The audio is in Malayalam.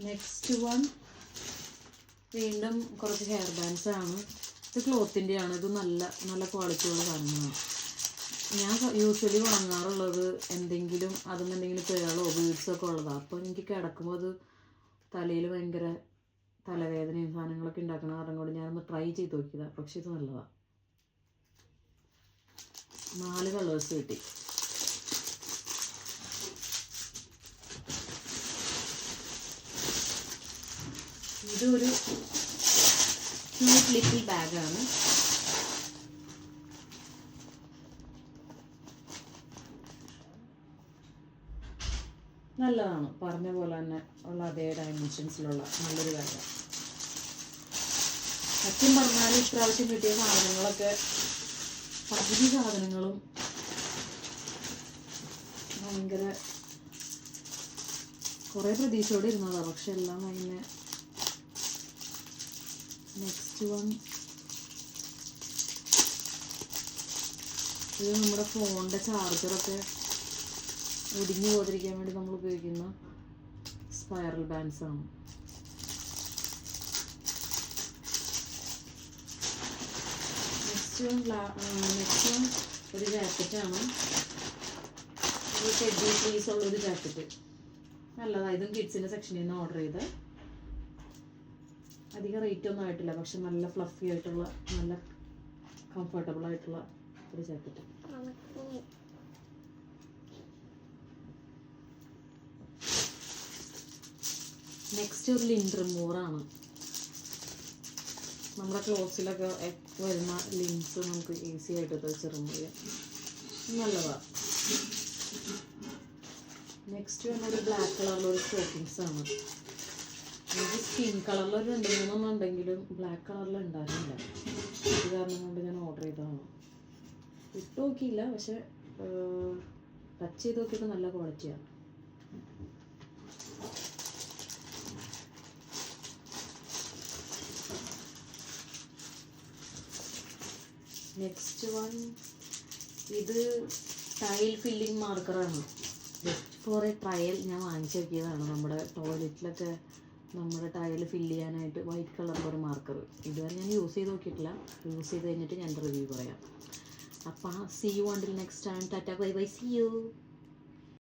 നെക്സ്റ്റ് വൺ വീണ്ടും കുറച്ച് ഹെയർ ബാൻഡ്സ് ആണ്. ഇത് ക്ലോത്തിൻ്റെയാണ്. ഇത് നല്ല നല്ല ക്വാളിറ്റിയുള്ള സാധനങ്ങളാണ്. ഞാൻ യൂഷ്വലി വാങ്ങാറുള്ളത് എന്തെങ്കിലും എന്തെങ്കിലും പേളോ ബീഡ്സൊക്കെ ഉള്ളതാണ്. അപ്പോൾ എനിക്ക് കിടക്കുമ്പോൾ അത് തലയിൽ ഭയങ്കര തലവേദനയും സാധനങ്ങളൊക്കെ ഉണ്ടാക്കുന്ന കാരണം കൊണ്ട് ഞാനൊന്ന് ട്രൈ ചെയ്ത് നോക്കിയതാണ്. പക്ഷെ ഇത് നല്ലതാണ്. 4 കളേഴ്സ് കിട്ടി. ഇതൊരു ക്യൂട്ട് ലിറ്റിൽ ബാഗാണ്. നല്ലതാണ്. പറഞ്ഞ പോലെ തന്നെ ഉള്ള അതേ ഡയമെൻഷൻസിലുള്ള നല്ലൊരു ബാഗാണ്. സത്യം പറഞ്ഞാൽ ഇപ്രാവശ്യം കിട്ടിയ സാധനങ്ങളൊക്കെ പകുതി സാധനങ്ങളും ഭയങ്കര കുറേ പ്രതീക്ഷയോടെ ഇരുന്നതാണ്. പക്ഷെ എല്ലാം അങ്ങനെ. നെക്സ്റ്റ് വൺ ഇത് നമ്മുടെ ഫോണിൻ്റെ ചാർജറൊക്കെ ഒടിഞ്ഞു പോകാതിരിക്കാൻ വേണ്ടി നമ്മൾ ഉപയോഗിക്കുന്ന സ്പൈറൽ ബാൻഡ്സ് ആണ്. നെക്സ്റ്റ് വൺ ഒരു ജാക്കറ്റാണ്. ഒരു ടെഡി പീസ് ഉള്ളൊരു ജാക്കറ്റ്. നല്ലതാണ്. ഇതും കിഡ്സിൻ്റെ സെക്ഷനിൽ നിന്ന് ഓർഡർ ചെയ്ത്. അധികം റേറ്റ് ഒന്നും ആയിട്ടില്ല. പക്ഷെ നല്ല ഫ്ലഫി ആയിട്ടുള്ള നല്ല കംഫർട്ടബിൾ ആയിട്ടുള്ള ഒരു ജാക്കറ്റ്. നെക്സ്റ്റ് ഒരു ലിൻഡ് റിമൂവറാണ്. നമ്മുടെ ക്ലോത്ത്സിലൊക്കെ വരുന്ന ലിൻസ് നമുക്ക് ഈസി ആയിട്ട് വെച്ച് റിമൂവ് ചെയ്യാം. നല്ലതാണ്. നെക്സ്റ്റ് ഒരു ബ്ലാക്ക് കളറിലൊരു സ്റ്റോക്കിങ്സ് ആണ്. എനിക്ക് സ്കിൻ കളറിലൊരു 2-3 ഉണ്ടെങ്കിലും ബ്ലാക്ക് കളറിൽ ഉണ്ടായിരുന്നില്ല. ഇത് കാരണം കൊണ്ട് ഞാൻ ഓർഡർ ചെയ്തതാണ്. ഇട്ട് നോക്കിയില്ല, പക്ഷെ ടച്ച് ചെയ്ത് നോക്കിയിട്ട് നല്ല ക്വാളിറ്റിയാണ്. നെക്സ്റ്റ് വൺ ഇത് ടൈൽ ഫില്ലിംഗ് മാർക്കറാണ്. ജസ്റ്റ് ഫോർ എ ട്രയൽ ഞാൻ വാങ്ങിച്ചു നോക്കിയതാണ്. നമ്മുടെ ടോയ്ലറ്റിലൊക്കെ നമ്മുടെ ടൈൽ ഫില്ല് ചെയ്യാനായിട്ട് വൈറ്റ് കളറിലൊരു മാർക്കർ. ഇതുവരെ ഞാൻ യൂസ് ചെയ്ത് നോക്കിയിട്ടില്ല. യൂസ് ചെയ്ത് കഴിഞ്ഞിട്ട് ഞാൻ റിവ്യൂ പറയാം. അപ്പം see you until next time. Tata bye bye. See U.